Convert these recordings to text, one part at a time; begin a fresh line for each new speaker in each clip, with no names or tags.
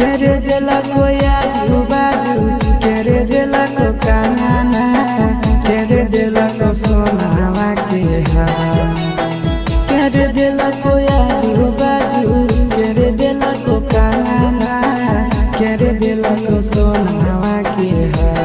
करे दिला को आजू बाजू, करे दिला को काना, करे दिला को सोनावा के हार, करे दिला को आजू बाजू, करे दिला को काना, करे दिला को सोनावा के हार।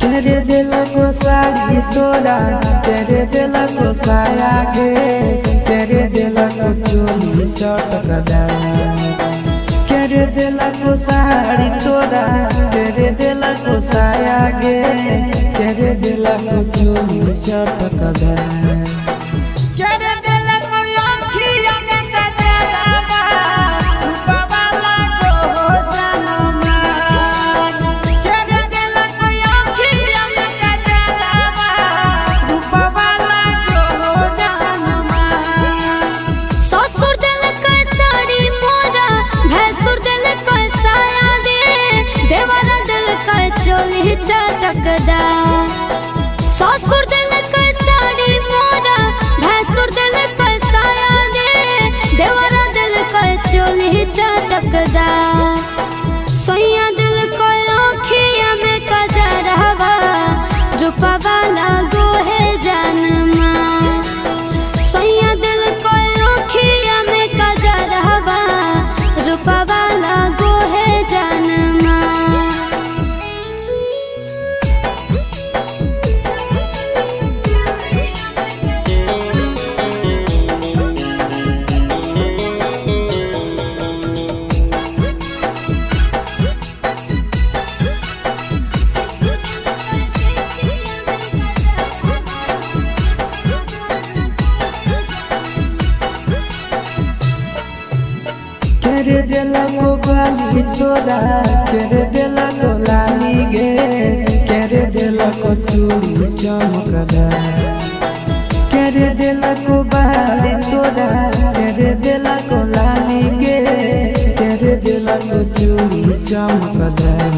तेरे दिल को साड़ी तोड़ा, तेरे दिल को साया गे, तेरे दिल को चोली चटकदार, तेरे दिल को साड़ी तोड़ा, तेरे दिल को साया गे, तेरे दिल को चोली चटकदार।
ससुर दिल का साड़ी मोरा, भैंसुर दिल का साया दे, देवरा दिल का चोली चटकदार, सोया दिल को आँखिया में कजरवा, रूपा वाला गोहे जनमा, सोया दिल को आँखिया में कजरवा, रूपा वाला गोहे जनमा।
तेरे दिल को बाली तोड़ा, तेरे दिल को लाली गे, तेरे दिल को चूड़ी चमकदार, तेरे दिल को बाली तोड़ा, तेरे दिल को लाली गे, तेरे दिल को चूड़ी चमकदार।